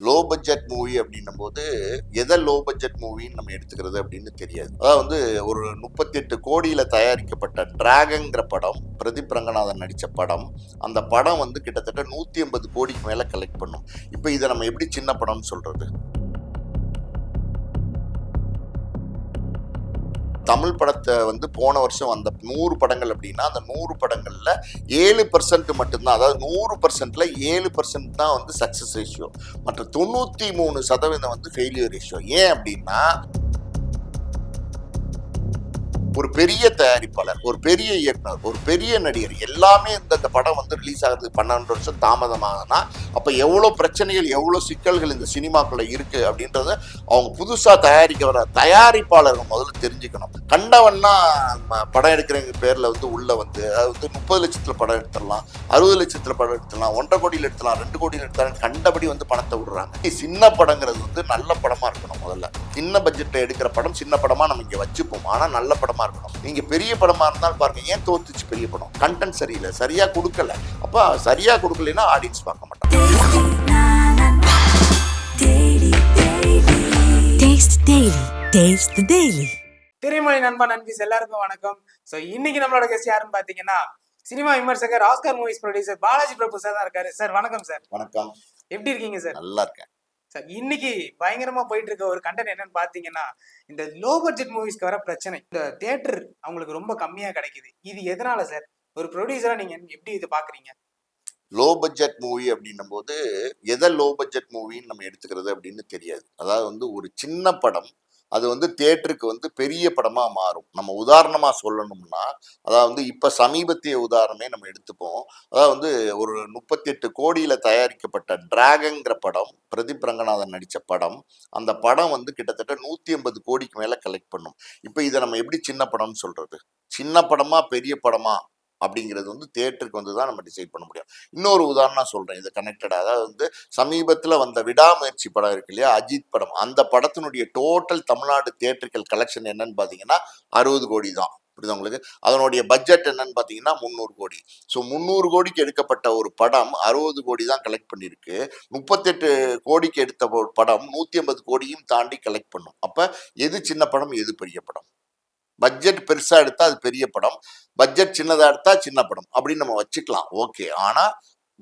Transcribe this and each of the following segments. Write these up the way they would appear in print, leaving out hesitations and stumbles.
Low budget movie அப்படின்னும் போது எதை லோ பட்ஜெட் மூவின்னு நம்ம எடுத்துக்கிறது அப்படின்னு தெரியாது. அதாவது வந்து ஒரு 38 கோடியில தயாரிக்கப்பட்ட டிராகன்ங்கிற படம், பிரதீப் ரங்கநாதன் நடிச்ச படம். அந்த படம் வந்து கிட்டத்தட்ட 180 கோடிக்கு மேல கலெக்ட் பண்ணும். இப்போ இதை நம்ம எப்படி சின்ன படம்னு சொல்றது? தமிழ் படத்தை வந்து போன வருஷம் வந்த 100 படங்கள் அப்படின்னா அந்த 100 படங்கள்ல 7% மட்டும்தான், அதாவது 100%ல 7% தான் வந்து சக்சஸ் ரேஷியோ. மற்ற 93% வந்து ஃபெயிலியர் ரேஷியோ. ஏன் அப்படின்னா ஒரு பெரிய தயாரிப்பாளர், ஒரு பெரிய இயக்குனர், ஒரு பெரிய நடிகர் எல்லாமே இந்த படம் வந்து ரிலீஸ் ஆகிறது 12 வருஷம் தாமதமாகனா அப்ப எவ்வளவு பிரச்சனைகள், எவ்வளவு சிக்கல்கள் இந்த சினிமாக்குள்ள இருக்கு அப்படின்றத அவங்க புதுசா தயாரிக்க வர தயாரிப்பாளர்கள் முதல்ல தெரிஞ்சுக்கணும். கண்டவன்னா படம் எடுக்கிறவங்க பேர்ல வந்து உள்ள வந்து அதாவது 30 லட்சத்துல படம் எடுத்துடலாம், 60 லட்சத்துல படம் எடுத்துடலாம், 1.5 கோடியில் எடுத்துலாம், 2 கோடியில் எடுத்தாலும் கண்டபடி வந்து பணத்தை விடுறாங்க. சின்ன படங்கிறது வந்து நல்ல படமா இருக்கணும். முதல்ல சின்ன பட்ஜெட்ல எடுக்கிற படம் சின்ன படமா நம்ம இங்க வச்சுப்போம், ஆனா நல்ல படமா இருக்கணும். நீங்க பெரிய படமா இருந்தாலும் பாருங்க, ஏன் தோத்துச்சு பெரிய படம்? கண்டென்ட் சரியில்லை, சரியா கொடுக்கல. அப்ப சரியா கொடுக்கலன்னா ஆடியன்ஸ் பார்க்க மாட்டாங்க. திரைமொழி நண்பா நண்பீஸ் எல்லாருக்கும் வணக்கம். ஸோ இன்னைக்கு நம்மளோட கெஸ்ட் யாருன்னு பாத்தீங்கன்னா சினிமா விமர்சகர், ஆஸ்கார் மூவிஸ் ப்ரொடியூசர் பாலாஜி பிரபு சார் தான் இருக்காரு. சார் வணக்கம் சார். வணக்கம். எப்படி இருக்கீங்க சார்? நல்லா இருக்கேன் சார். இன்னைக்கு பயங்கரமா போயிட்டு இருக்க ஒரு கண்டென்ட் என்னன்னு பாத்தீங்கன்னா, இந்த லோ பட்ஜெட் மூவிஸ்க்கு வர பிரச்சனை, இந்த தியேட்டர் அவங்களுக்கு ரொம்ப கம்மியா கிடைக்குது. இது எதனால சார்? ஒரு ப்ரொடியூசரா நீங்க எப்படி இது பாக்குறீங்க? லோ பட்ஜெட் மூவி அப்படின்னும் போது எதை லோ பட்ஜெட் மூவின்னு நம்ம எடுத்துக்கிறது அப்படின்னு தெரியாது. அதாவது வந்து ஒரு சின்ன படம் அது வந்து தியேட்டருக்கு வந்து பெரிய படமா மாறும். நம்ம உதாரணமா சொல்லணும்னா, அதாவது வந்து இப்ப சமீபத்திய உதாரணமே நம்ம எடுத்துப்போம். அதாவது வந்து ஒரு 38 கோடியில தயாரிக்கப்பட்ட டிராகன்ங்கிற படம், பிரதீப் ரங்கநாதன் நடிச்ச படம். அந்த படம் வந்து கிட்டத்தட்ட 180 கோடிக்கு மேல கலெக்ட் பண்ணும். இப்ப இதை நம்ம எப்படி சின்ன படம்னு சொல்றது? சின்ன படமா பெரிய படமா அப்படிங்கிறது வந்து தியேட்டருக்கு வந்து தான் நம்ம டிசைட் பண்ண முடியும். இன்னொரு உதாரணம் சொல்றேன், இது கனெக்டடா. அதாவது வந்து சமீபத்தில் வந்த விடாமுயற்சி படம் இருக்கு இல்லையா, அஜித் படம். அந்த படத்தினுடைய டோட்டல் தமிழ்நாடு தியேட்டர்கள் கலெக்ஷன் என்னன்னு பாத்தீங்கன்னா 60 கோடி தான். புரியுதா உங்களுக்கு? அதனுடைய பட்ஜெட் என்னன்னு பாத்தீங்கன்னா 300 கோடி. ஸோ 300 கோடிக்கு எடுக்கப்பட்ட ஒரு படம் 60 கோடி தான் கலெக்ட் பண்ணியிருக்கு. 38 கோடிக்கு எடுத்த ஒரு படம் 180 கோடியும் தாண்டி கலெக்ட் பண்ணும். அப்ப எது சின்ன படம், எது பெரிய படம்? பட்ஜெட் பெருசா எடுத்தா அது பெரிய படம், பட்ஜெட் சின்னதா எடுத்தா சின்ன படம் அப்படின்னு நம்ம வச்சுக்கலாம். ஓகே. ஆனா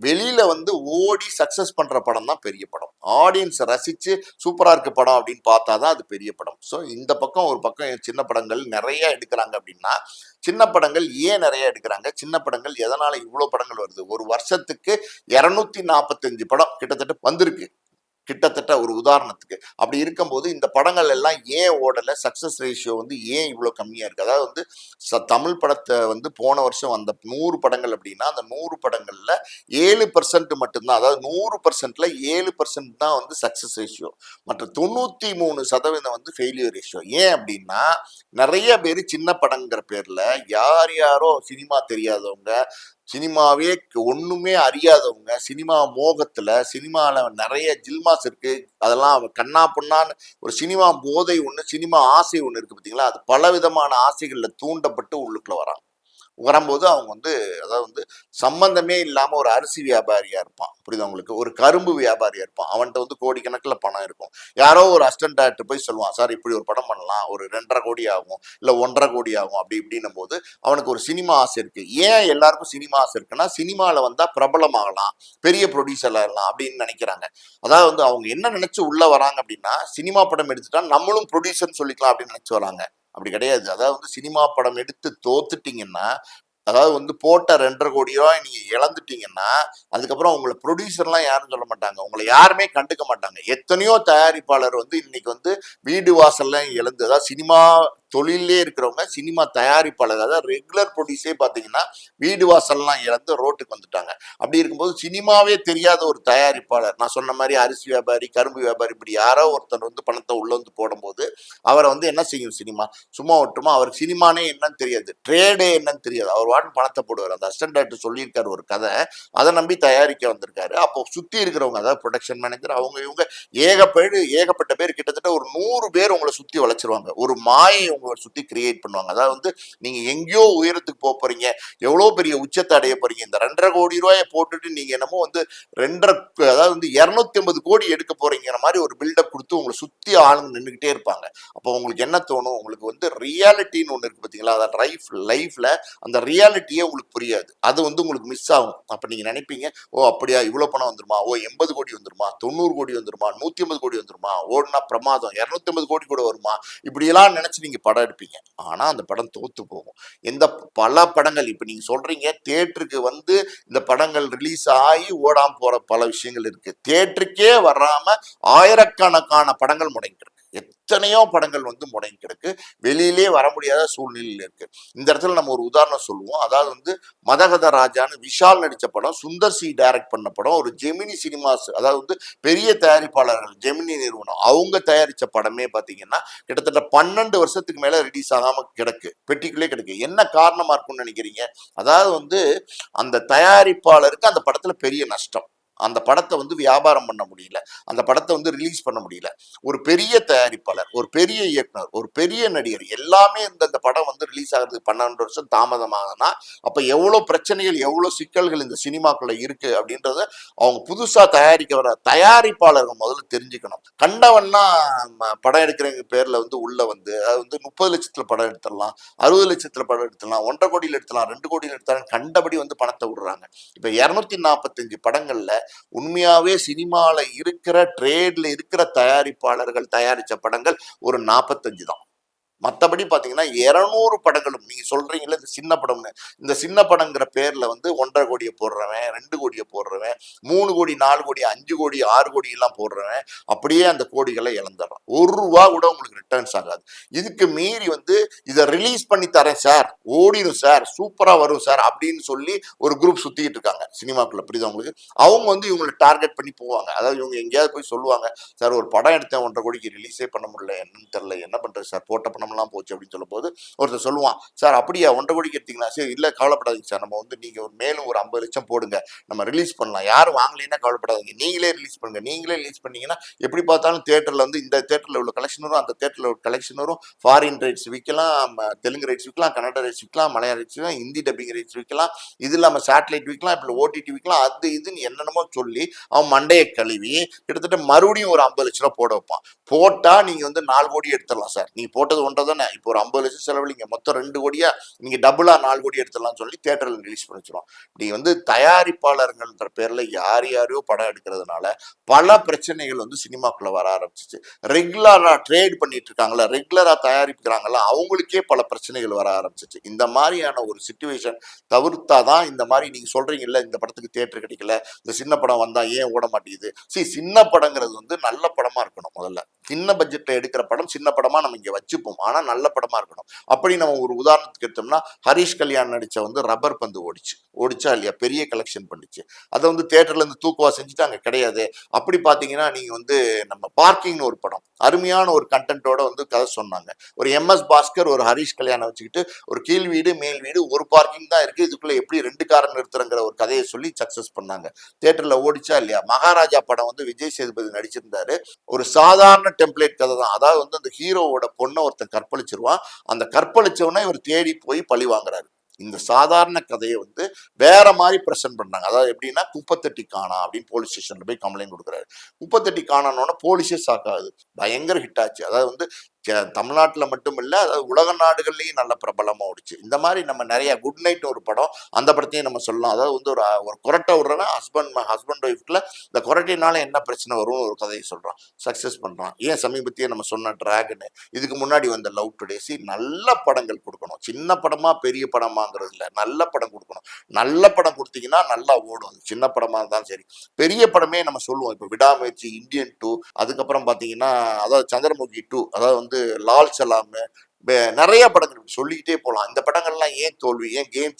வெளியில வந்து ஓடி சக்சஸ் பண்ற படம் தான் பெரிய படம். ஆடியன்ஸ் ரசிச்சு சூப்பரா இருக்கு படம் அப்படின்னு பார்த்தாதான் அது பெரிய படம். ஸோ இந்த பக்கம் ஒரு பக்கம் சின்ன படங்கள் நிறைய எடுக்கிறாங்க அப்படின்னா, சின்ன படங்கள் ஏன் நிறைய எடுக்கிறாங்க, சின்ன படங்கள் எதனால இவ்வளவு படங்கள் வருது? ஒரு வருஷத்துக்கு 245 படம் கிட்டத்தட்ட வந்திருக்கு, கிட்டத்தட்ட ஒரு உதாரணத்துக்கு. அப்படி இருக்கும்போது இந்த படங்கள் எல்லாம் ஏன் ஓடல? சக்சஸ் ரேஷியோ வந்து ஏன் இவ்வளவு கம்மியா இருக்கு? அதாவது வந்து தமிழ் படத்தை வந்து போன வருஷம் வந்த 100 படங்கள் அப்படின்னா அந்த 100 படங்கள்ல 7% மட்டும்தான், அதாவது 100%ல 7% தான் வந்து சக்சஸ் ரேஷியோ. மற்ற 93% வந்து ஃபெயிலியர் ரேஷியோ. ஏன் அப்படின்னா நிறைய பேர் சின்ன படங்கிற பேர்ல யாரோ சினிமா தெரியாதவங்க, சினிமாவே ஒண்ணுமே அறியாதவங்க, சினிமா மோகத்துல, சினிமால நிறைய ஜில்மாஸ் இருக்கு, அதெல்லாம் கண்ணா பொண்ணான்னு ஒரு சினிமா போதை ஒண்ணு, சினிமா ஆசை ஒண்ணு இருக்கு பார்த்தீங்களா, அது பல விதமான ஆசைகள்ல தூண்டப்பட்டு உள்ளுக்குள்ள வராங்க. வரும்போது அவங்க வந்து அதாவது வந்து சம்பந்தமே இல்லாம ஒரு அரிசி வியாபாரியா இருப்பான், புரியுதா உங்களுக்கு? ஒரு கரும்பு வியாபாரியா இருப்பான், அவன்கிட்ட வந்து கோடிக்கணக்கில் பணம் இருக்கும். யாரோ ஒரு அசிஸ்டன்ட் டைரக்டர் போய் சொல்லுவான், சார் இப்படி ஒரு படம் பண்ணலாம், ஒரு 2.5 கோடி ஆகும், இல்ல 1.5 கோடி ஆகும், அப்படி இப்படின்னும் போது அவனுக்கு ஒரு சினிமா ஆசை இருக்கு. ஏன் எல்லாருக்கும் சினிமா ஆசை இருக்குன்னா, சினிமால வந்தா பிரபலமாகலாம், பெரிய ப்ரொடியூசர் ஆகலாம் அப்படின்னு நினைக்கிறாங்க. அதாவது வந்து அவங்க என்ன நினைச்சு உள்ள வராங்க அப்படின்னா, சினிமா படம் எடுத்துட்டா நம்மளும் ப்ரொடியூசர் சொல்லிக்கலாம் அப்படின்னு நினைச்சு வராங்க. அப்படி கிடையாது. அதாவது வந்து சினிமா படம் எடுத்து தோத்துட்டீங்கன்னா, அதாவது வந்து போட்ட 2.5 கோடி ரூபாய் நீங்க இழந்துட்டீங்கன்னா, அதுக்கப்புறம் உங்களை ப்ரொடியூசர்லாம் யாரும் சொல்ல மாட்டாங்க, உங்களை யாருமே கண்டுக்க மாட்டாங்க. எத்தனையோ தயாரிப்பாளர் வந்து இன்னைக்கு வந்து வீடு வாசல்லாம் இழந்து, அதாவது சினிமா தொழிலே இருக்கிறவங்க, சினிமா தயாரிப்பாளர், அதாவது ரெகுலர் ப்ரொடியூஸே பார்த்தீங்கன்னா வீடு வாசல்லாம் இழந்து ரோட்டுக்கு வந்துட்டாங்க. அப்படி இருக்கும்போது சினிமாவே தெரியாத ஒரு தயாரிப்பாளர், நான் சொன்ன மாதிரி அரிசி வியாபாரி, கரும்பு வியாபாரி, இப்படி யாரோ ஒருத்தர் வந்து பணத்தை உள்ள வந்து போடும்போது அவரை வந்து என்ன செய்யும் சினிமா? சும்மா ஒட்டுமா? அவருக்கு சினிமானே என்னன்னு தெரியாது, ட்ரேடே என்னன்னு தெரியாது. அவர் வாட்டு பணத்தை போடுவார். அந்த அசிஸ்டன்ட் டைரக்டர் சொல்லியிருக்காரு ஒரு கதை, அதை நம்பி தயாரிக்க வந்திருக்காரு. அப்போ சுத்தி இருக்கிறவங்க, அதாவது ப்ரொடக்ஷன் மேனேஜர், அவங்க இவங்க ஏகப்பட்ட பேர், கிட்டத்தட்ட ஒரு 100 பேர் உங்களை சுத்தி வளைச்சிருவாங்க. ஒரு மாயை உங்களை சுத்தி கிரியேட் பண்ணுவாங்க. அதாவது வந்து நீங்க எங்கேயோ உயரத்துக்கு போறீங்க, எவ்வளவு பெரிய உச்சத்தை அடைய போறீங்க. இந்த 2,50 கோடி போட்டுட்டு நீங்க என்னமோ வந்து 2 அதாவது வந்து 250 கோடி எடுக்க போறீங்கிற மாதிரி ஒரு பில்டப் கொடுத்து உங்களை சுத்தி ஆளுங்க நின்றுகிட்டே இருப்பாங்க. அப்போ உங்களுக்கு என்ன தோணும்? உங்களுக்கு வந்து ரியாலிட்டின்னு ஒண்ணு இருக்கு பாத்தீங்களா? அதாவது லைஃப்ல அந்த ரியாலிட்டியே உங்களுக்கு புரியாது. அது வந்து உங்களுக்கு மிஸ் ஆகும். அப்ப நீங்க நினைப்பீங்க, ஓ அப்படியா, இவ்வளவு பணம் வந்துருமா, ஓ 80 கோடி வந்துருமா, 90 கோடி வந்துருமா, 150 கோடி வந்துருமா, ஓடுனா பிரமாதம், 250 கோடி கூட வருமா, இப்படி எல்லாம் நினைச்சு நீங்க படம் எடுப்பீங்க. ஆனா அந்த படம் தோத்து போகும். எந்த பல படங்கள் இப்ப நீங்க சொல்றீங்க தியேட்டருக்கு வந்து இந்த படங்கள் ரிலீஸ் ஆகி ஓடாம போற பல விஷயங்கள் இருக்கு. தியேட்டருக்கே வராம ஆயிரக்கணக்கான படங்கள் முடங்கி இருக்கு. எத்தனையோ படங்கள் வந்து முடங்கி கிடக்கு, வெளியிலே வர முடியாத சூழ்நிலையில் இருக்கு. இந்த இடத்துல நம்ம ஒரு உதாரணம் சொல்லுவோம். அதாவது வந்து மதகத ராஜான்னு விஷால் நடிச்ச படம், சுந்தர் சி டைரக்ட் பண்ண படம், ஒரு ஜெமினி சினிமாஸ், அதாவது வந்து பெரிய தயாரிப்பாளர்கள் ஜெமினி நிறுவனம் அவங்க தயாரிச்ச படமே பாத்தீங்கன்னா கிட்டத்தட்ட 12 வருஷத்துக்கு மேல ரிலீஸ் ஆகாம கிடக்கு, பெட்டிக்குள்ளே கிடக்கு. என்ன காரணமா இருக்கும்னு நினைக்கிறீங்க? அதாவது வந்து அந்த தயாரிப்பாளருக்கு அந்த படத்துல பெரிய நஷ்டம். அந்த படத்தை வந்து வியாபாரம் பண்ண முடியல, அந்த படத்தை வந்து ரிலீஸ் பண்ண முடியல. ஒரு பெரிய தயாரிப்பாளர், ஒரு பெரிய இயக்குனர், ஒரு பெரிய நடிகர் எல்லாமே இந்த படம் வந்து ரிலீஸ் ஆகிறதுக்கு 12 வருஷம் தாமதமாகனா அப்ப எவ்வளவு பிரச்சனைகள், எவ்வளவு சிக்கல்கள் இந்த சினிமாக்குள்ள இருக்கு அப்படின்றத அவங்க புதுசா தயாரிக்க வர தயாரிப்பாளர்கள் முதல்ல தெரிஞ்சுக்கணும். கண்டவன்னா படம் எடுக்கிறவங்க பேர்ல வந்து உள்ள வந்து அது வந்து 30 லட்சத்துல படம் எடுத்துடலாம், 60 லட்சத்துல படம் எடுத்துடலாம், 1.5 கோடியில் எடுத்துலாம், 2 கோடியில் எடுத்தாலும் கண்டபடி வந்து பணத்தை விடுறாங்க. இப்ப 245 படங்கள்ல உண்மையாவே சினிமால இருக்கிற ட்ரேட்ல இருக்கிற தயாரிப்பாளர்கள் தயாரிச்ச படங்கள் ஒரு 45 தான். மற்றபடி பாத்தீங்கன்னா 200 படங்களும் நீங்க சொல்றீங்கல்ல இந்த சின்ன படம்னு, இந்த சின்ன படங்கிற பேர்ல வந்து 1.5 கோடியை போடுறவன், 2 கோடியை போடுறவன், 3 கோடி, 4 கோடி, 5 கோடி, 6 கோடி எல்லாம் போடுறவன் அப்படியே அந்த கோடிகளை இழந்துடுறான். ₹1 கூட உங்களுக்கு ரிட்டர்ன்ஸ் ஆகாது. இதுக்கு மீறி வந்து இதை ரிலீஸ் பண்ணி தரேன் சார், ஓடிடும் சார், சூப்பரா வரும் சார் அப்படின்னு சொல்லி ஒரு குரூப் சுத்திட்டு இருக்காங்க சினிமாக்குள்ள. புரியுதா உங்களுக்கு? அவங்க வந்து இவங்களை டார்கெட் பண்ணி போவாங்க. அதாவது இவங்க எங்கேயாவது போய் சொல்லுவாங்க, சார் ஒரு படம் எடுத்தேன் 1.5 கோடிக்கு ரிலீஸே பண்ண முடியல, என்னன்னு தெரியல, என்ன பண்றது சார், போட்ட பணம் எல்லாம் போச்சு அப்படின்னு சொல்லும் போது ஒருத்தர் சொல்லுவான், சார் அப்படியா 1.5 கோடிக்கு எடுத்தீங்களா, சரி இல்ல கவலைப்படாதீங்க சார், நம்ம வந்து நீங்க மேலும் ஒரு 50 லட்சம் போடுங்க, நம்ம ரிலீஸ் பண்ணலாம், யாரும் வாங்கலைன்னா கவலைப்படாதீங்க, நீங்களே ரிலீஸ் பண்ணுங்க. நீங்களே ரிலீஸ் பண்ணீங்கன்னா எப்படி பார்த்தாலும் தியேட்டர்ல வந்து இந்த தியேட்டர்ல உள்ள கலெக்ஷன் வரும், அந்த தியேட்டர்ல உள்ள கலெக்ஷன் வரும், ஃபாரின் ரைட்ஸ் விற்கலாம், தெலுங்கு ரைட்ஸ் விற்கலாம், கன்னட ரைட்ஸ் விற்கலாம், மலையாள ரைட்ஸ் விற்கலாம், ஹிந்தி டப்பிங் ரைட்ஸ் விற்கலாம், இது இல்லாம சேட்டலைட் விற்கலாம், இப்போ ஓடிடி விற்கலாம், அது இதுன்னு என்னென்னமோ சொல்லி அவன் மண்டையை கழுவி கிட்டத்தட்ட மறுபடியும் ஒரு 50 லட்ச ரூபா போட வைப்பான். போட்டா நீங்க வந்து 4 கோடி எடுத்துடலாம் சார், நீங்க போட்டது ஒன்றை தானே, இப்போ ஒரு 50 லட்சம் செலவழிங்க, மொத்தம் 2 கோடியா, நீங்க டபுளா 4 கோடி எடுத்துடலாம் சொல்லி தியேட்டர்ல ரிலீஸ் பண்ணி வச்சிரும். இப்படி வந்து தயாரிப்பாளர்கள்ன்ற பேர்ல யார் யாரையோ படம் எடுக்கிறதுனால பல பிரச்சனைகள் வந்து சினிமாக்குள்ள வர ஆரம்பிச்சிச்சு. ரெகுலரா ட்ரேட் பண்ணிட்டு இருக்காங்களா, ரெகுலரா தயாரிக்கிறாங்களா, அவங்களுக்கே பல பிரச்சனைகள் வர ஆரம்பிச்சிச்சு. இந்த மாதிரியான ஒரு சிச்சுவேஷன் தவிர்த்தாதான் இந்த மாதிரி நீங்க சொல்றீங்கல்ல இந்த படத்துக்கு தியேட்டர் கிடைக்கல, இந்த சின்ன படம் வந்தா ஏன் ஓட மாட்டேங்குது. சின்ன படங்கிறது வந்து நல்ல படமா இருக்கணும். முதல்ல சின்ன பட்ஜெட்ல எடுக்கிற படம் சின்ன படமா நம்ம இங்க வச்சுப்போம், ஆனா நல்ல படமா இருக்கணும். அப்படி நம்ம ஒரு உதாரணத்துக்கு எடுத்தோம்னா ஹரிஷ் கல்யாண் நடிச்ச வந்து ரப்பர் பந்து ஓடிச்சா இல்லையா, பெரிய கலெக்ஷன் பண்ணிச்சு. அதை வந்து தியேட்டர்ல இருந்து தூக்குவா செஞ்சுட்டாங்க கிடையாது. அப்படி பாத்தீங்கன்னா நீங்க வந்து நம்ம பார்க்கிங்னு ஒரு படம் அருமையான ஒரு கண்டென்ட்டோட வந்து கதை சொன்னாங்க. ஒரு MS பாஸ்கர் ஒரு ஹரிஷ் கல்யாணம் வச்சுக்கிட்டு ஒரு கீழ் வீடு மேல் வீடு ஒரு பார்க்கிங் தான் இருக்கு, இதுக்குள்ள எப்படி 2 காரை நிறுத்துறங்கிற ஒரு கதையை சொல்லி சக்சஸ் பண்ணாங்க. தியேட்டர்ல ஓடிச்சா இல்லையா. மகாராஜா படம் வந்து விஜய் சேதுபதி நடிச்சிருந்தாரு. ஒரு சாதாரண டெம்ப்ளேட் கதை தான். அதாவது வந்து அந்த ஹீரோவோட பொண்ணை ஒருத்தன் கற்பழிச்சிருவான், அந்த கற்பழிச்சவனை இவர் தேடி போய் பழி வாங்குறாரு. இந்த சாதாரண கதையை வந்து வேற மாதிரி பிரசன்ட் பண்றாங்க. அதாவது எப்படின்னா குப்பத்தட்டி காணா அப்படின்னு போலீஸ் ஸ்டேஷன்ல போய் கம்ப்ளைண்ட் கொடுக்குறாரு. குப்பத்தட்டி காணானோட போலீஸே சாக்காது, பயங்கர ஹிட் ஆச்சு. அதாவது வந்து தமிழ்நாட்டில் மட்டும் இல்ல, அதாவது உலக நாடுகள்லயும் நல்ல பிரபலமா ஓடிச்சு. இந்த மாதிரி நம்ம நிறைய குட் நைட் ஒரு படம், அந்த படத்தையும் நம்ம சொல்லலாம். அதாவது வந்து ஒரு கொரட்டை விடுறவன் ஹஸ்பண்ட் ஒய்ஃப்ல இந்த கொரட்டையினால என்ன பிரச்சனை வரும்னு ஒரு கதையை சொல்றான், சக்சஸ் பண்றான். ஏன் சமீபத்தியே நம்ம சொன்ன டிராகன், இதுக்கு முன்னாடி வந்த லவ் டுடே. நல்ல படங்கள் கொடுக்கணும், சின்ன படமா பெரிய படமாங்கிறது இல்ல, நல்ல படம் கொடுக்கணும். நல்ல படம் கொடுத்தீங்கன்னா நல்லா ஓடும், சின்ன படமா இருந்தாலும் சரி. பெரிய படமே நம்ம சொல்லுவோம், இப்போ விடாமுயற்சி, இந்தியன் 2, அதுக்கப்புறம் பாத்தீங்கன்னா அதாவது சந்திரமுகி 2, அதாவது வந்து லால் சலாம், நிறைய படங்கள் சொல்லிக்கிட்டே போகலாம். இந்த படங்கள்லாம் ஏன் தோல்வி, ஏன் கேம்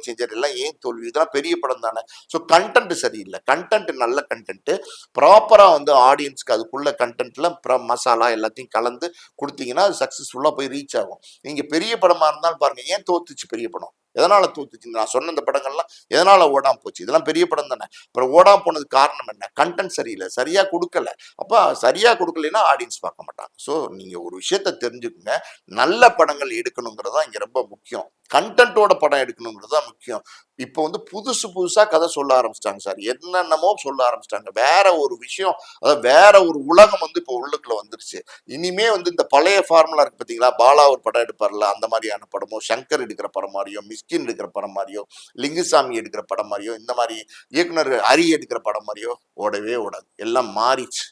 சேஞ்சர் எல்லாம் ஏன் தோல்வி, இதெல்லாம் பெரிய படம் தானே. ஸோ கண்டென்ட் சரியில்லை. கண்டென்ட் நல்ல கண்டென்ட் ப்ராப்பரா வந்து ஆடியன்ஸ்க்கு அதுக்குள்ள கண்டென்ட்ல மசாலா எல்லாத்தையும் கலந்து கொடுத்தீங்கன்னா அது சக்சஸ்ஃபுல்லா போய் ரீச் ஆகும். நீங்க பெரிய படமா இருந்தாலும் பாருங்க, ஏன் தோத்துச்சு பெரிய படம், எதனால தோத்துச்சு? நான் சொன்ன இந்த படங்கள்லாம் எதனால ஓடாம போச்சு? இதெல்லாம் பெரிய படம் தானே. அப்புறம் ஓடாம போனதுக்கு காரணம் என்ன? கண்டென்ட் சரியில்லை, சரியா கொடுக்கல. அப்ப சரியா கொடுக்கலைன்னா ஆடியன்ஸ் பார்க்க மாட்டாங்க. ஸோ நீங்க ஒரு விஷயத்த தெரிஞ்சுக்குங்க, நல்ல படங்கள் எடுக்கணுங்கிறது தான் இங்க ரொம்ப முக்கியம். கண்டென்ட்டோட படம் எடுக்கணுங்கிறது தான் முக்கியம். இப்போ வந்து புதுசு புதுசா கதை சொல்ல ஆரம்பிச்சிட்டாங்க சார். என்னென்னமோ சொல்ல ஆரம்பிச்சிட்டாங்க. வேற ஒரு விஷயம், அதாவது வேற ஒரு உலகம் வந்து இப்போ உள்ளுக்குள்ள வந்துருச்சு. இனிமே வந்து இந்த பழைய ஃபார்முலா இருக்கு பார்த்தீங்களா? பாலா ஒரு படம் எடுப்பார்ல, அந்த மாதிரியான படமோ, சங்கர் எடுக்கிற படம் மாதிரியோ, மிஸ்கின் எடுக்கிற படம் மாதிரியோ, லிங்குசாமி எடுக்கிற படம் மாதிரியோ, இந்த மாதிரி இயக்குனர் ஹரி எடுக்கிற படம் மாதிரியோ ஓடவே ஓடாது. எல்லாம் மாறிச்சு.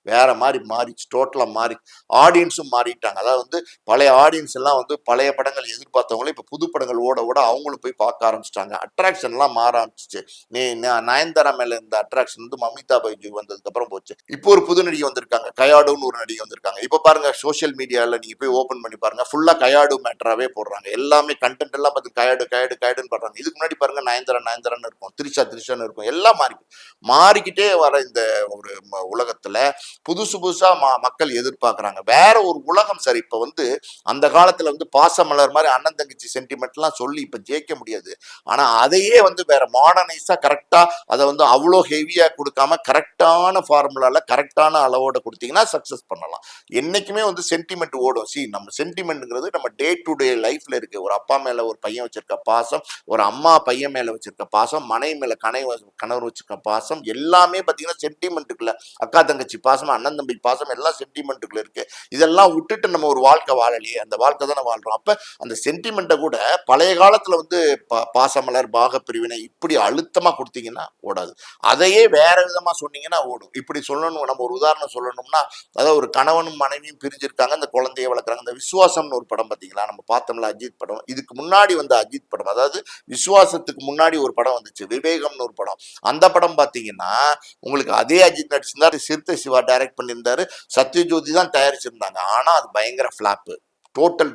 வேற மாதிரி மாறிச்சு, டோட்டலா மாறி ஆடியன்ஸும் மாறிட்டாங்க. அதாவது வந்து பழைய ஆடியன்ஸ் எல்லாம் வந்து பழைய படங்கள் எதிர்பார்த்தவங்களும் இப்ப புது படங்கள் ஓட ஓட அவங்களும் போய் பார்க்க ஆரம்பிச்சிட்டாங்க. அட்ராக்ஷன் எல்லாம் மாற ஆரம்பிச்சிச்சு. நயன்தாரா மேல இருந்த அட்ராக்ஷன் வந்து மமிதா பைஜு வந்ததுக்கு அப்புறம் போச்சு. இப்போ ஒரு புது நடிகை வந்திருக்காங்க, கயாடுன்னு ஒரு நடிகை வந்திருக்காங்க. இப்ப பாருங்க சோசியல் மீடியால நீங்க போய் ஓபன் பண்ணி பாருங்க, ஃபுல்லா கயாடு மேட்டராவே போடுறாங்க. எல்லாமே கண்டென்ட் எல்லாம் பார்த்து கயாடு கயாடு கயாடுன்னு பண்றாங்க. இதுக்கு முன்னாடி பாருங்க நயன்தாரா நயன்தாரான்னு இருக்கும், திரிஷா திரிஷான்னு இருக்கும். எல்லாம் மாறிக்கிட்டே வர இந்த ஒரு உலகத்துல புதுசு புதுசா மக்கள் எதிர்பார்க்கறாங்க. வேற ஒரு உலகம் சார். இப்ப வந்து அந்த காலத்துல வந்து பாசமலர் மாதிரி அண்ணன் தங்கச்சி சென்டிமெண்ட் எல்லாம் சொல்லி இப்ப ஜெயிக்க முடியாது. ஆனா அதையே வந்து வேற மாடர்னைஸா கரெக்டா அதை வந்து அவ்வளோ ஹெவியா கொடுக்காம கரெக்டான ஃபார்முலால கரெக்டான அளவோட கொடுத்தீங்கன்னா சக்சஸ் பண்ணலாம். என்னைக்குமே வந்து சென்டிமெண்ட் ஓடும். நம்ம சென்டிமெண்ட்ங்கிறது நம்ம டே டு டே லைஃப்ல இருக்கு. ஒரு அப்பா மேல ஒரு பையன் வச்சிருக்க பாசம், ஒரு அம்மா பையன் மேல வச்சிருக்க பாசம், மனைவி மேல கணவர் வச்சிருக்க பாசம், எல்லாமே பாத்தீங்கன்னா சென்டிமெண்ட்டுக்குள்ள. அக்கா தங்கச்சி பாசம், அண்ணன் தம்பி பாசம், எல்லாம் சென்டிமெண்ட்டுக்குள்ள இருக்கு. இதெல்லாம் விட்டுட்டு நம்ம ஒரு வாழ்க்கை வாழலையே, அந்த வாழ்க்கை தானே வாழ்றோம். அப்ப அந்த சென்டிமெண்ட்டை கூட பழைய காலத்துல வந்து பாசமலர் பாக பிரிவினை இப்படி அழுத்தமா கொடுத்தீங்கன்னா ஓடாது. அதையே வேற விதமா சொன்னீங்கன்னா ஓடும். இப்படி சொல்லணும், நம்ம ஒரு உதாரணம் சொல்லணும்னா, அதாவது ஒரு கணவனும் மனைவியும் பிரிஞ்சிருக்காங்க, அந்த குழந்தைய வளர்க்குறாங்க. இந்த விசுவாசம்னு ஒரு படம் பார்த்தீங்களா? நம்ம பார்த்தோம்ல, அஜித் படம். இதுக்கு முன்னாடி வந்த அஜித் படம், அதாவது விசுவாசத்துக்கு முன்னாடி ஒரு படம் வந்துச்சு, விவேகம்னு ஒரு படம். அந்த படம் பார்த்தீங்கன்னா உங்களுக்கு அதே அஜித் நடிச்சிருந்தாரு, சிறுத்தை சிவா டைரக்ட் பண்ணியிருந்தாரு, சத்யஜோதி தான் தயாரிச்சிருந்தாங்க. ஆனா அது பயங்கர ஃபிளாப்பு, டோட்டல்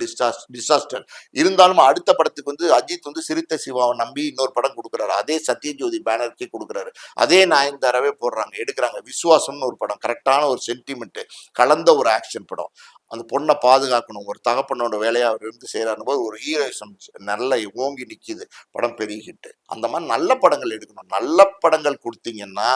டிசாஸ்டர். இருந்தாலும் அடுத்த படத்துக்கு வந்து அஜித் வந்து சிறுத்தை சிவாவை நம்பி இன்னொரு படம் கொடுக்குறாரு, அதே சத்யஜோதி பேனருக்கே கொடுக்குறாரு, அதே நயன்தாராவே போடுறாங்க, எடுக்கிறாங்க. விசுவாசம்னு ஒரு படம், கரெக்டான ஒரு சென்டிமெண்ட் கலந்த ஒரு ஆக்ஷன் படம். அந்த பொண்ணை பாதுகாக்கணும், ஒரு தகப்பனோட வேலையை அவர் இருந்து செய்யறாரு போது ஒரு ஹீரோயிசம் நல்ல ஓங்கி நிற்கிது, படம் பெரிய ஹிட். அந்த மாதிரி நல்ல படங்கள் எடுக்கணும். நல்ல படங்கள் கொடுத்தீங்கன்னா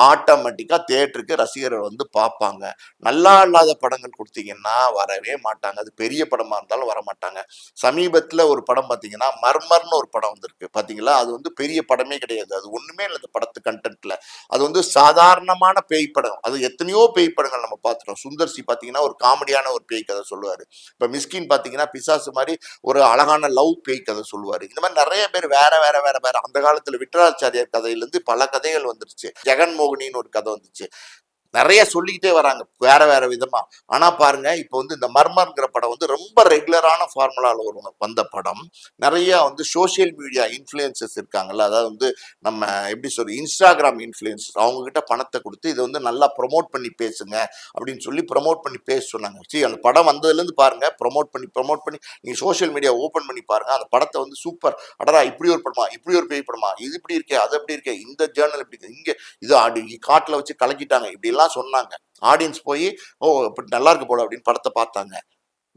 ஆட்டோமேட்டிக்கா தியேட்டருக்கு ரசிகர்கள் வந்து பார்ப்பாங்க. நல்லா இல்லாத படங்கள் கொடுத்தீங்கன்னா வரவே மாட்டாங்க. அது பெரிய படமா இருந்தாலும் வர மாட்டாங்க. சமீபத்துல ஒரு படம் பார்த்தீங்கன்னா மர்மர்னு ஒரு படம் வந்திருக்கு பாத்தீங்களா? அது வந்து பெரிய படமே கிடையாது, அது ஒண்ணுமே இல்லை அந்த படத்து கண்டென்ட்ல. அது வந்து சாதாரணமான பேய் படம். அது எத்தனையோ பேய் படங்கள் நம்ம பார்த்துட்டோம். சுந்தர்சி பாத்தீங்கன்னா ஒரு காமெடியான ஒரு பேய் கதை சொல்லுவாரு. இப்ப மிஸ்கின் பாத்தீங்கன்னா பிசாசு மாதிரி ஒரு அழகான லவ் பேய் கதை சொல்லுவாரு. இந்த மாதிரி நிறைய பேர் வேற வேற வேற வேற. அந்த காலத்துல விட்டலாச்சாரியார் கதையில இருந்து பல கதைகள் வந்துருச்சு. ஜெகன்மோகினின்னு ஒரு கதை வந்துச்சு. நிறைய சொல்லிக்கிட்டே வராங்க வேற வேற விதமா. ஆனா பாருங்க, இப்போ வந்து இந்த மர்மர்ங்கிற படம் வந்து ரொம்ப ரெகுலரான ஃபார்முலால வந்த படம். நிறைய வந்து சோசியல் மீடியா இன்ஃபுளுசர்ஸ் இருக்காங்கல்ல, அதாவது வந்து நம்ம எப்படி சொல்ற இன்ஸ்டாகிராம் இன்ஃபுளுசர்ஸ், அவங்க கிட்ட பணத்தை கொடுத்து இதை வந்து நல்லா ப்ரொமோட் பண்ணி பேசுங்க அப்படின்னு சொல்லி ப்ரொமோட் பண்ணி பேச சொன்னாங்க. சரி, அந்த படம் வந்ததுல இருந்து பாருங்க, ப்ரொமோட் பண்ணி நீங்க சோசியல் மீடியா ஓபன் பண்ணி பாருங்க, அந்த படத்தை வந்து சூப்பர், அடடா இப்படி ஒரு படமா, இப்படி ஒரு பேய் படமா, இது இப்படி இருக்கே, அது அப்படி இருக்கே, இந்த ஜேர்னல் இப்படி இருக்கு, இங்க இது காட்டுல வச்சு கலக்கிட்டாங்க, இப்படி எல்லாம் சொன்னாங்க. ஆடியன்ஸ் போய் ஓ இப்படி நல்லா இருக்கு போல அப்படின்னு படத்தை பார்த்தாங்க.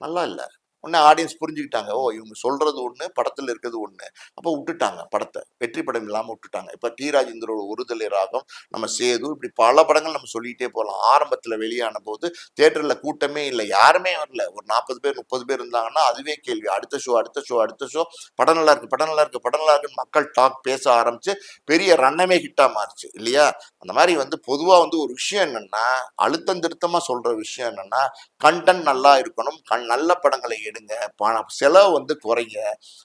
நல்லா இல்லை. உடனே ஆடியன்ஸ் புரிஞ்சுக்கிட்டாங்க, ஓ இவங்க சொல்றது ஒண்ணு, படத்துல இருக்கிறது ஒண்ணு. அப்ப விட்டுட்டாங்க படத்தை, வெற்றி படம் இல்லாம விட்டுட்டாங்க. இப்ப டி ராஜேந்திரோட ஒருதலை ராகம், நம்ம சேது, இப்படி பல படங்கள் நம்ம சொல்லிட்டே போகலாம். ஆரம்பத்துல வெளியான போது தியேட்டர்ல கூட்டமே இல்லை, யாருமே வரல. ஒரு 40 பேர் 30 பேர் இருந்தாங்கன்னா அதுவே கேள்வி. அடுத்த ஷோ படம் நல்லா இருக்கு, படம் நல்லா இருக்கு, படம் நல்லா இருக்குன்னு மக்கள் பேச ஆரம்பிச்சு பெரிய ரன்னமே ஹிட்டா மாறிச்சு இல்லையா? அந்த மாதிரி வந்து பொதுவா வந்து ஒரு விஷயம் என்னன்னா, அழுத்தம் திருத்தமா சொல்ற விஷயம் என்னன்னா, கண்டென்ட் நல்லா இருக்கணும், நல்ல படங்களை எடுங்க, செலவு வந்து குறைங்க.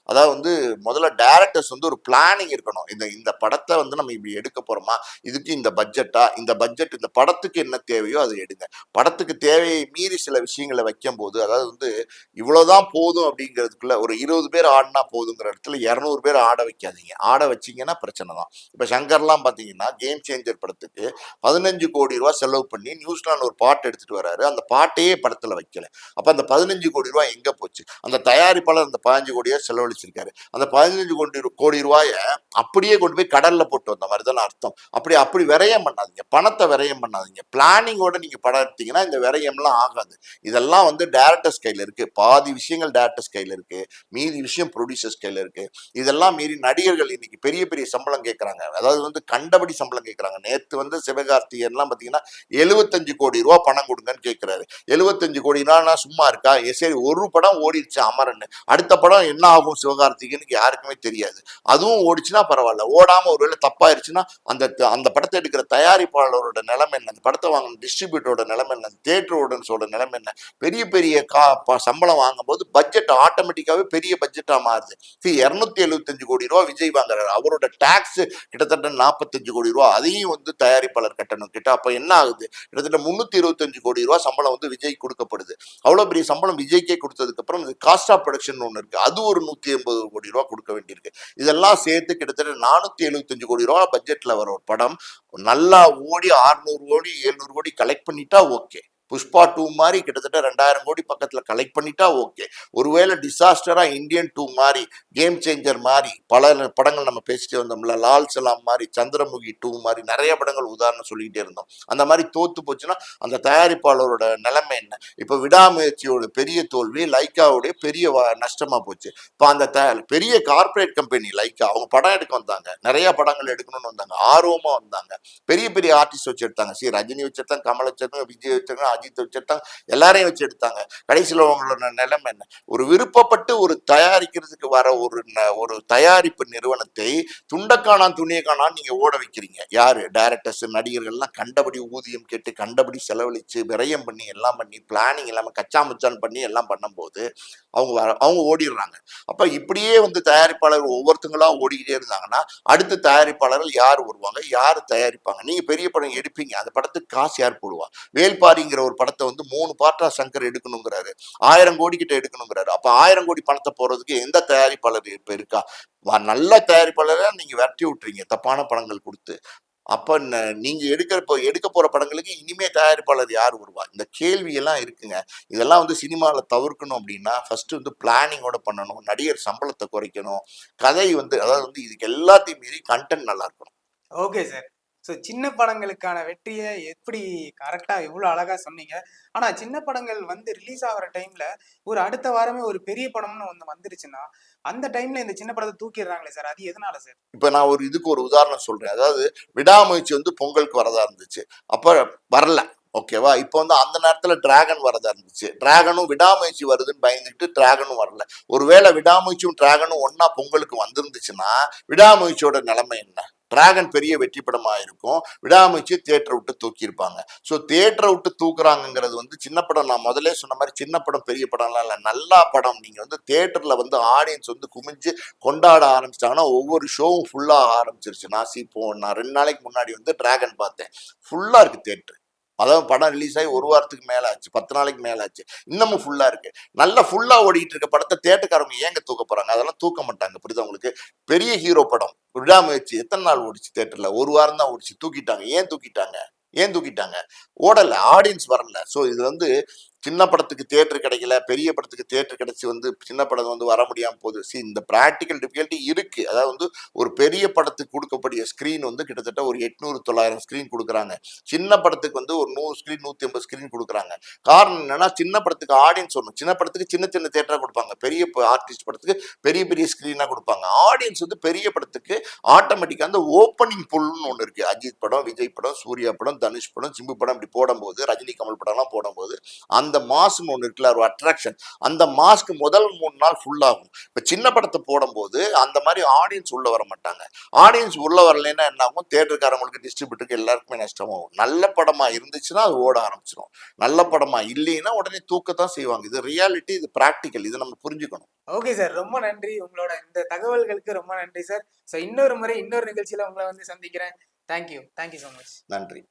அதாவது வந்து முதல்ல டைரக்டர்ஸ் வந்து ஒரு பிளானிங் இருக்கணும். இந்த படத்தை வந்து நம்ம இப்படி எடுக்க போறோமா, இதுக்கு இந்த பட்ஜெட்டா, இந்த பட்ஜெட் இந்த படத்துக்கு என்ன தேவையோ அதை எடுங்க. படத்துக்கு தேவையை மீறி சில விஷயங்களை வைக்கும் போது, அதாவது வந்து இவ்வளவுதான் போதும் அப்படிங்கிறதுக்குள்ள ஒரு 20 பேர் ஆடினா போதுங்கிற இடத்துல 200 பேர் ஆட வைக்காதீங்க. ஆட வச்சீங்கன்னா பிரச்சனை தான். இப்ப சங்கர்லாம் பாத்தீங்கன்னா கேம் சேஞ்சர் படத்துக்கு 15 கோடி ரூபாய் செலவு பண்ணி நியூசிலாந்து ஒரு பாட்டு எடுத்துட்டு வராரு, அந்த பாட்டையே படத்துல வைக்கல. அப்ப அந்த 15 கோடி ரூபாய் எங்க போச்சு. அந்த தயாரிப்பாளர் அந்த 15 கோடியா செலவழிச்சிருக்காரு. அந்த 15 கோடி ரூபாய அப்படியே கொண்டு போய் கடல்ல போட்டு வந்த மாதிரி தானே அர்த்தம். அப்படி விரயம் பண்ணாதீங்க, பணத்தை விரயம் பண்ணாதீங்க. பிளானிங்கோட நீங்க படம் எடுத்தீங்கன்னா இந்த விரயம்லாம் ஆகாது. இதெல்லாம் வந்து டைரக்டர்ஸ் கையில இருக்கு. பாதி விஷயங்கள் டைரக்டர்ஸ் கையில இருக்கு, மீதி விஷயம் ப்ரொடியூசர்ஸ் கையில இருக்கு. இதெல்லாம் மீறி நடிகர்கள் இன்னைக்கு பெரிய பெரிய சம்பளம் கேட்கறாங்க. அதாவது வந்து கண்டபடி சம்பளம் கேட்கறாங்க. நேத்து வந்து சிவகார்த்திகேயன்லாம் பாத்தீங்கன்னா 75 கோடி ரூபாய் பணம் கொடுங்கன்னு கேட்கிறாரு. 75 கோடினா சும்மா இருக்கா? சரி, ஒரு படம் ஓடிடுச்சு அமரன், அடுத்த படம் என்ன ஆகும் சிவகார்த்திகேயனுக்கு யாருக்குமே தெரியாது. அதுவும் ஓடிச்சுன்னா பரவாயில்ல, ஓடாம ஒருவேளை தப்பாயிருச்சுன்னா அந்த அந்த படத்தை எடுக்கிற தயாரிப்பாளரோட நிலைமை என்ன, அந்த படத்தை வாங்கின டிஸ்ட்ரிபியூட்டரோட நிலைமை என்ன, தியேட்டர் ஓடன்ஸோட நிலைமை என்ன. பெரிய பெரிய சம்பளம் வாங்கும் போது பட்ஜெட் ஆட்டோமேட்டிக்காவே பெரிய பட்ஜெட்டா மாறுது. 275 கோடி ரூபாய் விஜய் வாங்குறாரு, அவரோட டாக்ஸ் கிட்டத்தட்ட 45 கோடி ரூபாய், அதையும் வந்து தயாரிப்பாளர் கட்டணும் கிட்ட. அப்ப என்ன ஆகுது, கிட்டத்தட்ட 325 கோடி ரூபாய் சம்பளம் வந்து விஜய் கொடுக்கப்படுது. அவ்வளவு பெரிய சம்பளம் விஜய்க்கே கொடுத்ததுக்கு அப்புறம் காஸ்ட் ஆஃப் ப்ரொடக்ஷன் ஒன்று இருக்கு, அது ஒரு 180 கோடி ரூபாய் கொடுக்க வேண்டியிருக்கு. இதெல்லாம் சேர்த்து கிட்டத்தட்ட 475 கோடி ரூபாய் பட்ஜெட்ல வர ஒரு படம் நல்லா ஓடி 600 கோடி 700 கோடி கலெக்ட் பண்ணிட்டா ஓகே. புஷ்பா 2 மாதிரி கிட்டத்தட்ட 2000 கோடி பக்கத்துல கலெக்ட் பண்ணிட்டா ஓகே. ஒருவேளை டிசாஸ்டரா இந்தியன் 2 மாதிரி, கேம் சேஞ்சர் மாதிரி பல படங்கள் நம்ம பேசிட்டு வந்தோம்ல, லால் சலாம் மாதிரி, சந்திரமுகி 2 மாதிரி நிறைய படங்கள் உதாரணம் சொல்லிக்கிட்டே இருந்தோம். அந்த மாதிரி தோத்து போச்சுன்னா அந்த தயாரிப்பாளரோட நிலைமை என்ன? இப்ப விடாமுயற்சியோட பெரிய தோல்வி லைக்காவுடைய பெரிய நஷ்டமா போச்சு. இப்ப அந்த பெரிய கார்பரேட் கம்பெனி லைக்கா, அவங்க படம் எடுக்க வந்தாங்க, நிறைய படங்கள் எடுக்கணும்னு வந்தாங்க, ஆர்வமா வந்தாங்க, பெரிய பெரிய ஆர்டிஸ்ட் வச்சு எடுத்தாங்க. ரஜினி வச்சிருந்தாங்க, கமல் வச்சிருந்தாங்க, விஜய் வச்சிருந்தாங்க, அஜித் வச்சிருந்தாங்க, எல்லாரையும் வச்சு எடுத்தாங்க. கடைசியில் அவங்களோட நிலைமை என்ன? ஒரு விருப்பப்பட்டு ஒரு தயாரிக்கிறதுக்கு வர ஒரு தயாரிப்பு நிறுவனத்தை துண்டக்கானான் துணியக்கானான் நீங்க ஓட வைக்கிறீங்க. யாரு? டைரக்டர்ஸ், நடிகர்கள்லாம் கண்டபடி ஊதியம் கேட்டு கண்டபடி செலவழிச்சு விரயம் பண்ணி எல்லாம் பண்ணி பிளானிங் இல்லாம கச்சா முச்சான் பண்ணி எல்லாம் பண்ணும்போது அவங்க ஓடிடுறாங்க. அப்ப இப்படியே வந்து தயாரிப்பாளர் ஒவ்வொருத்தங்களா ஓடிக்கிட்டே இருந்தாங்கன்னா அடுத்த தயாரிப்பாளர்கள் யார் வருவாங்க, யார் தயாரிப்பாங்க? நீங்க பெரிய படம் எடுப்பீங்க, அந்த படத்துக்கு காசு யார் போடுவா? வேல்பாரிங்கிற ஒரு படத்தை வந்து 3 பார்ட்டா சங்கர் எடுக்கணுங்கிறாரு, 1000 கோடி கிட்ட எடுக்கணுங்கிறாரு. அப்ப 1000 கோடி பணத்தை போறதுக்கு எந்த தயாரிப்பாளர் இப்ப இருக்கா? நல்ல தயாரிப்பாளரை நீங்க விரட்டி விட்டுறீங்க தப்பான படங்கள் கொடுத்து. அப்ப நீங்க எடுக்க போற படங்களுக்கு இனிமே தயாரிப்பாளர் யார் வருவா? இந்த கேள்வி எல்லாம் இருக்குங்க. இதெல்லாம் வந்து சினிமால தவிர்க்கணும் அப்படின்னா ஃபர்ஸ்ட் வந்து பிளானிங்கோட பண்ணணும், நடிகர் சம்பளத்தை குறைக்கணும், கதை வந்து அதாவது வந்து இதுக்கு எல்லாத்தையும் மீறி கண்டென்ட் நல்லா இருக்கணும். Okay sir. ஸோ சின்ன படங்களுக்கான வெற்றியை எப்படி கரெக்டாக இவ்வளோ அழகாக சொன்னீங்க. ஆனால் சின்ன படங்கள் வந்து ரிலீஸ் ஆகிற டைமில் ஒரு அடுத்த வாரமே ஒரு பெரிய படம்னு ஒன்று வந்துருச்சுன்னா அந்த டைமில் இந்த சின்ன படத்தை தூக்கிடுறாங்களே சார், அது எதனால சார்? இப்போ நான் இதுக்கு ஒரு உதாரணம் சொல்றேன். அதாவது விடாமுயற்சி வந்து பொங்கலுக்கு வரதா இருந்துச்சு, அப்போ வரல, ஓகேவா? இப்போ வந்து அந்த நேரத்துல டிராகன் வரதா இருந்துச்சு, டிராகனும் விடாமுயற்சி வருதுன்னு பயந்துட்டு டிராகனும் வரல. ஒருவேளை விடாமுயற்சியும் டிராகனும் ஒன்னா பொங்கலுக்கு வந்திருந்துச்சுன்னா விடாமுயற்சியோட நிலைமை என்ன? டிராகன் பெரிய வெற்றி படமா இருக்கும், விடாமுயற்சி தியேட்டரை விட்டு தூக்கியிருப்பாங்க. ஸோ தியேட்டரை விட்டு தூக்குறாங்கிறது வந்து சின்ன படம், நான் முதலே சொன்ன மாதிரி சின்ன படம் பெரிய படம்லாம் இல்லை, நல்லா படம் நீங்க வந்து தியேட்டர்ல வந்து ஆடியன்ஸ் வந்து குமிஞ்சு கொண்டாட ஆரம்பிச்சிட்டாங்கன்னா ஒவ்வொரு ஷோவும் ஃபுல்லா ஆரம்பிச்சிருச்சு. நான் 2 நாளைக்கு முன்னாடி வந்து டிராகன் பார்த்தேன், ஃபுல்லா இருக்கு தியேட்டர். அதாவது படம் ரிலீஸ் ஆகி 1 வாரத்துக்கு மேல ஆச்சு, 10 நாளைக்கு மேல ஆச்சு, இன்னமும் ஃபுல்லா இருக்கு. நல்லா ஃபுல்லா ஓடிட்டு இருக்க படத்தை தேட்டருக்காரங்க ஏங்க தூக்க போறாங்க? அதெல்லாம் தூக்க மாட்டாங்க, புரியுதா உங்களுக்கு? பெரிய ஹீரோ படம் விடாமுயற்சி எத்தனை நாள் ஓடிச்சு தியேட்டர்ல? 1 வாரம் தான் ஓடிச்சு, தூக்கிட்டாங்க. ஏன் தூக்கிட்டாங்க? ஓடல, ஆடியன்ஸ் வரல. ஸோ இது வந்து சின்ன படத்துக்கு தியேட்டர் கிடைக்கல, பெரிய படத்துக்கு தியேட்டர் கிடைச்சி வந்து சின்ன படம் வந்து வர முடியாம போகுது. இந்த பிராக்டிக்கல் டிஃபிகல்ட்டி இருக்கு. அதாவது வந்து ஒரு பெரிய படத்துக்கு கொடுக்கக்கூடிய ஸ்கிரீன் வந்து கிட்டத்தட்ட ஒரு 800-900 ஸ்கிரீன் கொடுக்குறாங்க, சின்ன படத்துக்கு வந்து ஒரு 100 ஸ்கிரீன் 150 ஸ்கிரீன் கொடுக்குறாங்க. காரணம் என்னன்னா சின்ன படத்துக்கு ஆடியன்ஸ் வரணும். சின்ன படத்துக்கு சின்ன சின்ன தியேட்டரா கொடுப்பாங்க, பெரிய ஆர்டிஸ்ட் படத்துக்கு பெரிய பெரிய ஸ்கிரீனா கொடுப்பாங்க. ஆடியன்ஸ் வந்து பெரிய படத்துக்கு ஆட்டோமேட்டிக்கா அந்த ஓப்பனிங் புல்னு ஒன்று இருக்கு. அஜித் படம், விஜய் படம், சூர்யா படம், தனுஷ் படம், சிம்பு படம் இப்படி போடும்போது, ரஜினி கமல் படம்லாம் போடும்போது அந்த மாஸ்க்னு ஒன்று இருக்குல்ல, ஒரு அட்ராக்ஷன், அந்த மாஸ்க் முதல் 3 நாள் ஃபுல் ஆகும். இப்போ சின்ன படத்தை போடும்போது அந்த மாதிரி ஆடியன்ஸ் உள்ள வர மாட்டாங்க. ஆடியன்ஸ் உள்ள வரலைன்னா என்ன ஆகும்? தியேட்டருக்காரங்களுக்கு, டிஸ்ட்ரிபியூட்டருக்கு எல்லாருக்குமே நஷ்டமாகும். நல்ல படமா இருந்துச்சுன்னா அது ஓட ஆரம்பிச்சிடும், நல்ல படமா இல்லைன்னா உடனே தூக்கத்தான் செய்வாங்க. இது ரியாலிட்டி, இது பிராக்டிக்கல், இதை நம்ம புரிஞ்சுக்கணும். ஓகே சார், ரொம்ப நன்றி. உங்களோட இந்த தகவல்களுக்கு ரொம்ப நன்றி சார். ஸோ இன்னொரு முறை இன்னொரு நிகழ்ச்சியில உங்களை வந்து சந்திக்கிறேன். Thank you so much. நன்றி.